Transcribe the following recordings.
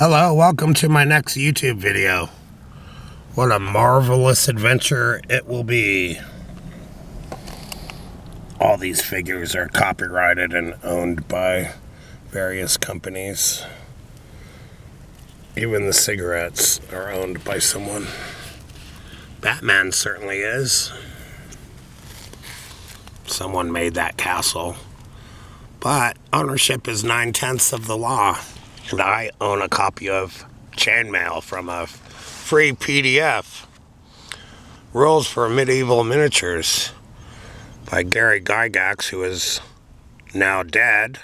Hello, welcome to my next YouTube video. What a marvelous adventure it will be. All these figures are copyrighted and owned by various companies. Even the cigarettes are owned by someone. Batman certainly is. Someone made that castle. But ownership is 9/10 of the law. And I own a copy of Chainmail from a free PDF. Rules for Medieval Miniatures by Gary Gygax, who is now dead,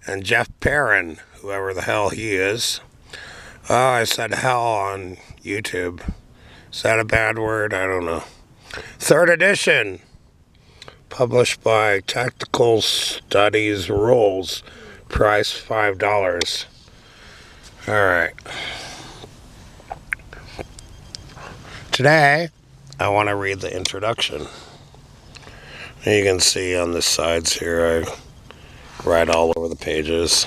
and Jeff Perrin, whoever the hell he is. Oh, I said hell on YouTube. Is that a bad word? I don't know. 3rd edition. Published by Tactical Studies Rules. Price $5. Alright. Today, I want to read the introduction. And you can see on the sides here, I write all over the pages.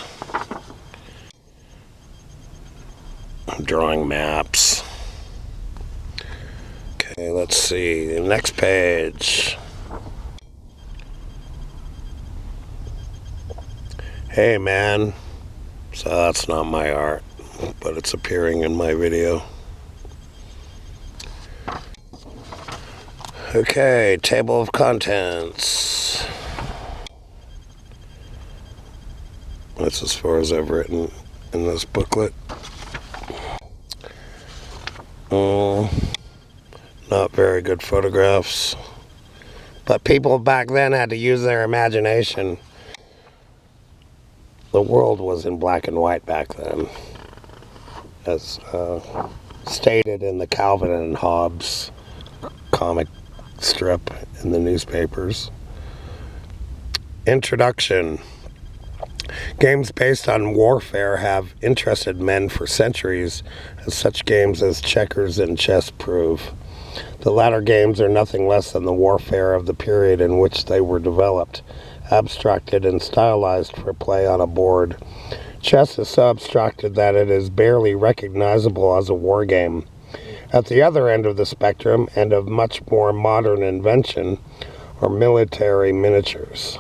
I'm drawing maps. Okay, let's see. The next page. Hey, man. So that's not my art, but it's appearing in my video. Okay, table of contents. That's as far as I've written in this booklet. Not very good photographs. But people back then had to use their imagination. The world was in black and white back then, as stated in the Calvin and Hobbes comic strip in the newspapers. Introduction. Games based on warfare have interested men for centuries, as such games as checkers and chess prove. The latter games are nothing less than the warfare of the period in which they were developed, abstracted and stylized for play on a board. Chess is so abstracted that it is barely recognizable as a war game. At the other end of the spectrum, and of much more modern invention, are military miniatures.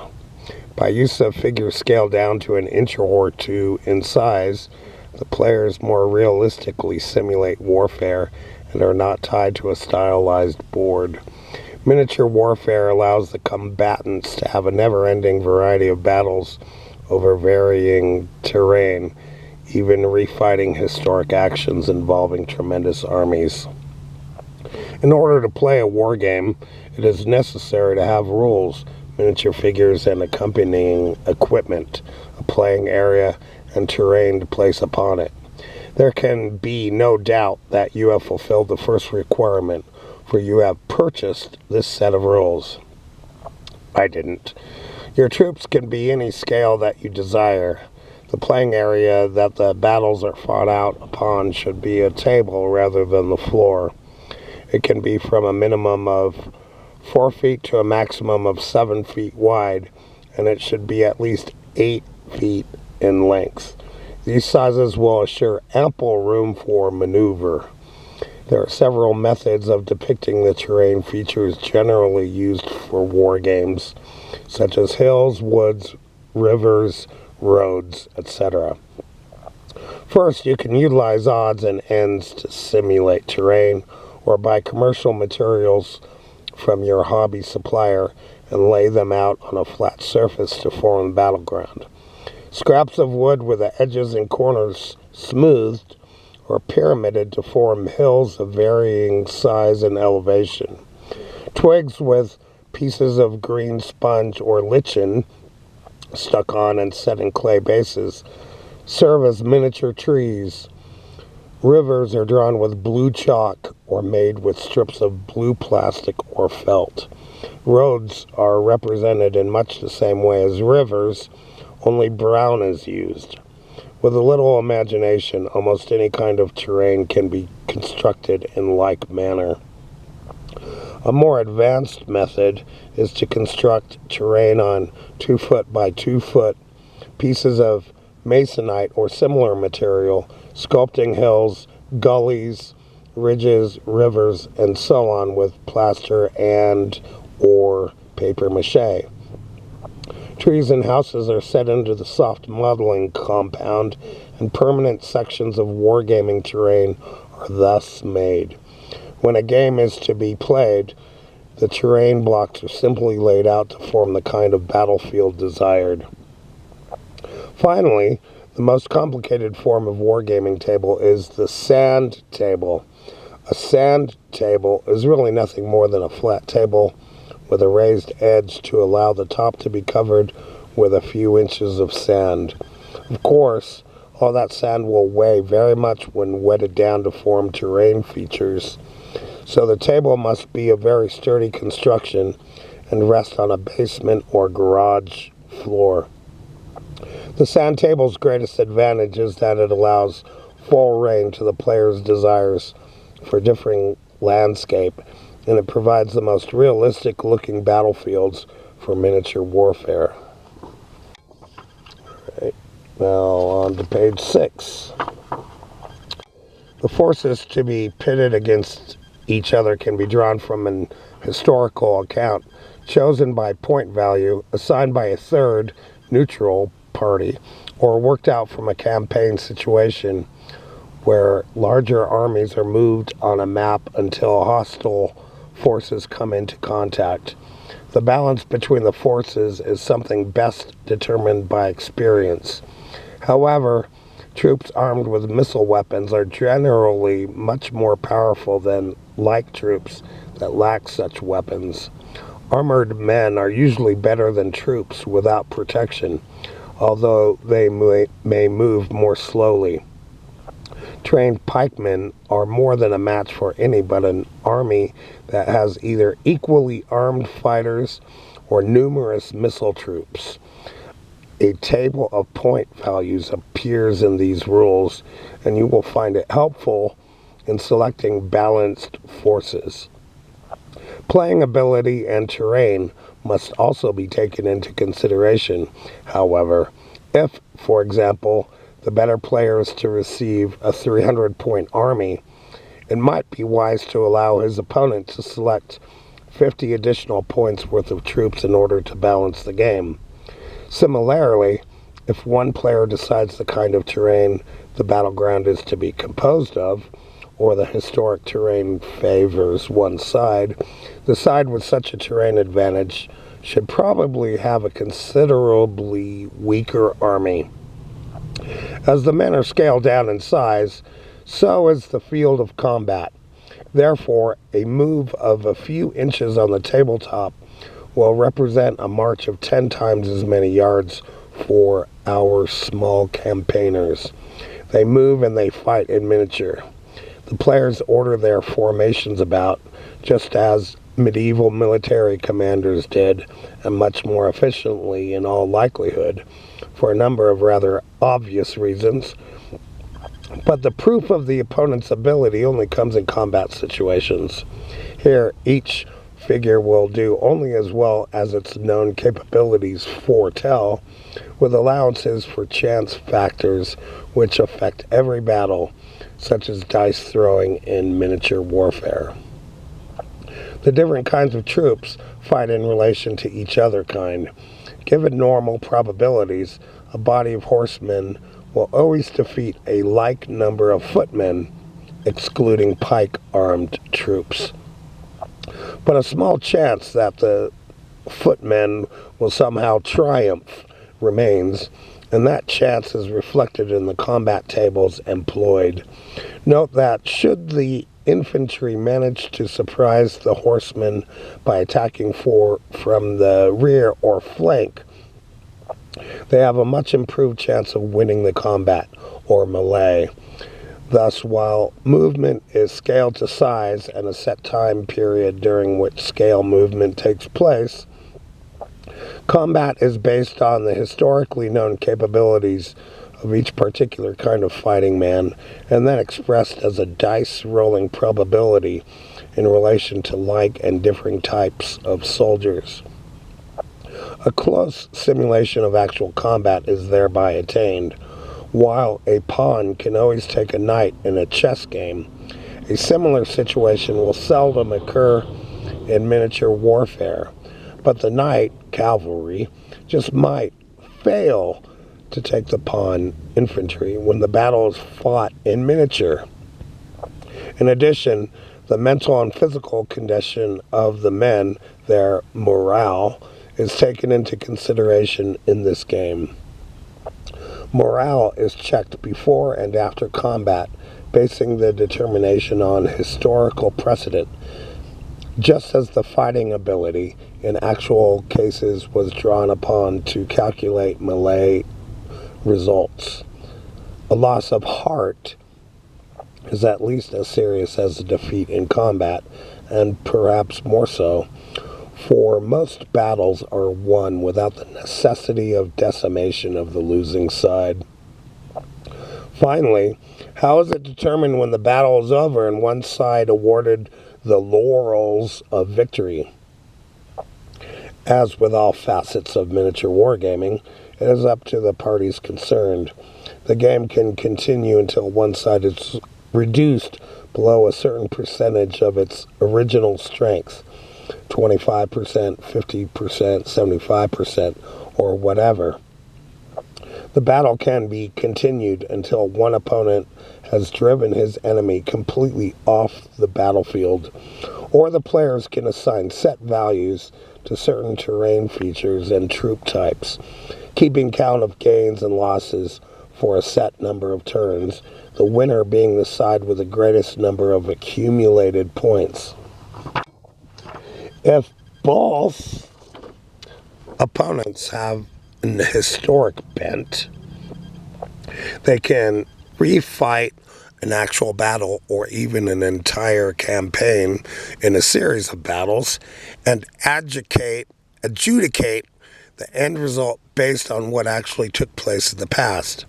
By use of figures scaled down to an inch or two in size, the players more realistically simulate warfare and are not tied to a stylized board. Miniature warfare allows the combatants to have a never-ending variety of battles over varying terrain, even refighting historic actions involving tremendous armies. In order to play a war game, it is necessary to have rules, miniature figures and accompanying equipment, a playing area, and terrain to place upon it. There can be no doubt that you have fulfilled the first requirement, for you have purchased this set of rules. I didn't. Your troops can be any scale that you desire. The playing area that the battles are fought out upon should be a table rather than the floor. It can be from a minimum of 4 feet to a maximum of 7 feet wide, and it should be at least 8 feet in length. These sizes will assure ample room for maneuver. There are several methods of depicting the terrain features generally used for war games, such as hills, woods, rivers, roads, etc. First, you can utilize odds and ends to simulate terrain, or buy commercial materials from your hobby supplier and lay them out on a flat surface to form a battleground. Scraps of wood with the edges and corners smoothed or pyramided to form hills of varying size and elevation. Twigs with pieces of green sponge or lichen stuck on and set in clay bases serve as miniature trees. Rivers are drawn with blue chalk or made with strips of blue plastic or felt. Roads are represented in much the same way as rivers, only brown is used. With a little imagination, almost any kind of terrain can be constructed in like manner. A more advanced method is to construct terrain on 2 foot by 2 foot pieces of masonite, or similar material, sculpting hills, gullies, ridges, rivers, and so on with plaster and or paper mache. Trees and houses are set into the soft modeling compound, and permanent sections of wargaming terrain are thus made. When a game is to be played, the terrain blocks are simply laid out to form the kind of battlefield desired. Finally, the most complicated form of wargaming table is the sand table. A sand table is really nothing more than a flat table with a raised edge to allow the top to be covered with a few inches of sand. Of course, all that sand will weigh very much when wetted down to form terrain features, so the table must be a very sturdy construction and rest on a basement or garage floor. The sand table's greatest advantage is that it allows full rein to the player's desires for differing landscape, and it provides the most realistic looking battlefields for miniature warfare. Right, now on to page 6. The forces to be pitted against each other can be drawn from an historical account chosen by point value, assigned by a third, neutral party, or worked out from a campaign situation where larger armies are moved on a map until hostile forces come into contact. The balance between the forces is something best determined by experience. However, troops armed with missile weapons are generally much more powerful than like troops that lack such weapons. Armored men are usually better than troops without protection, although they may move more slowly. Trained pikemen are more than a match for any but an army that has either equally armed fighters or numerous missile troops. A table of point values appears in these rules, and you will find it helpful in selecting balanced forces. Playing ability and terrain must also be taken into consideration, however. If, for example, the better player is to receive a 300-point army, it might be wise to allow his opponent to select 50 additional points worth of troops in order to balance the game. Similarly, if one player decides the kind of terrain the battleground is to be composed of, or the historic terrain favors one side, the side with such a terrain advantage should probably have a considerably weaker army. As the men are scaled down in size, so is the field of combat. Therefore, a move of a few inches on the tabletop will represent a march of 10 times as many yards for our small campaigners. They move and they fight in miniature. The players order their formations about, just as medieval military commanders did, and much more efficiently in all likelihood, for a number of rather obvious reasons. But the proof of the opponent's ability only comes in combat situations. Here, each figure will do only as well as its known capabilities foretell, with allowances for chance factors which affect every battle, such as dice throwing in miniature warfare. The different kinds of troops fight in relation to each other kind. Given normal probabilities, a body of horsemen will always defeat a like number of footmen, excluding pike-armed troops. But a small chance that the footmen will somehow triumph remains, and that chance is reflected in the combat tables employed. Note that should the infantry manage to surprise the horsemen by attacking from the rear or flank, they have a much improved chance of winning the combat, or melee. Thus, while movement is scaled to size and a set time period during which scale movement takes place, combat is based on the historically known capabilities of each particular kind of fighting man, and then expressed as a dice rolling probability in relation to like and differing types of soldiers. A close simulation of actual combat is thereby attained. while a pawn can always take a knight in a chess game, a similar situation will seldom occur in miniature warfare, but the knight cavalry just might fail to take the pawn infantry when the battle is fought in miniature. In addition, the mental and physical condition of the men, their morale, is taken into consideration in this game. Morale is checked before and after combat, basing the determination on historical precedent, just as the fighting ability in actual cases was drawn upon to calculate melee results. A loss of heart is at least as serious as a defeat in combat, and perhaps more so, for most battles are won without the necessity of decimation of the losing side. Finally, how is it determined when the battle is over and one side awarded the laurels of victory? As with all facets of miniature wargaming, it is up to the parties concerned. The game can continue until one side is reduced below a certain percentage of its original strength, 25%, 50%, 75%, or whatever. The battle can be continued until one opponent has driven his enemy completely off the battlefield, or the players can assign set values to certain terrain features and troop types, keeping count of gains and losses for a set number of turns, the winner being the side with the greatest number of accumulated points. If both opponents have an historic bent, they can refight an actual battle or even an entire campaign in a series of battles and adjudicate the end result based on what actually took place in the past.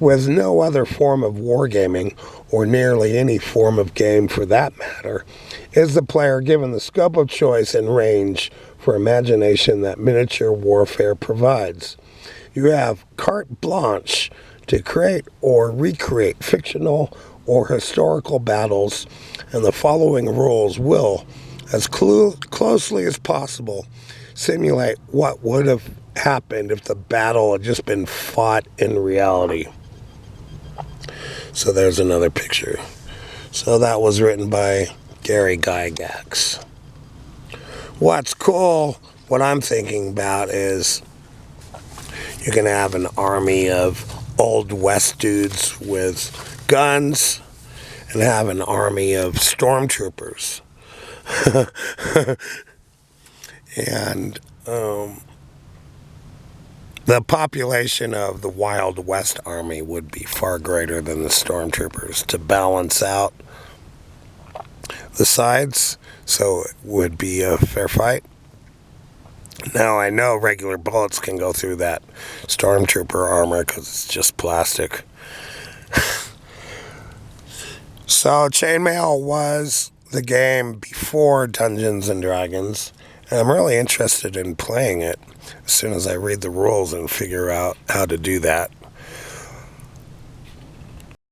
With no other form of wargaming, or nearly any form of game for that matter, is the player given the scope of choice and range for imagination that miniature warfare provides. You have carte blanche to create or recreate fictional or historical battles, and the following rules will, as closely as possible, simulate what would have happened if the battle had just been fought in reality. So there's another picture. So that was written by Gary Gygax. What's cool, what I'm thinking about is you're going to have an army of Old West dudes with guns and have an army of stormtroopers. And the population of the Wild West Army would be far greater than the stormtroopers to balance out the sides, so it would be a fair fight. Now, I know regular bullets can go through that stormtrooper armor because it's just plastic. So, Chainmail was the game before Dungeons and Dragons, and I'm really interested in playing it as soon as I read the rules and figure out how to do that.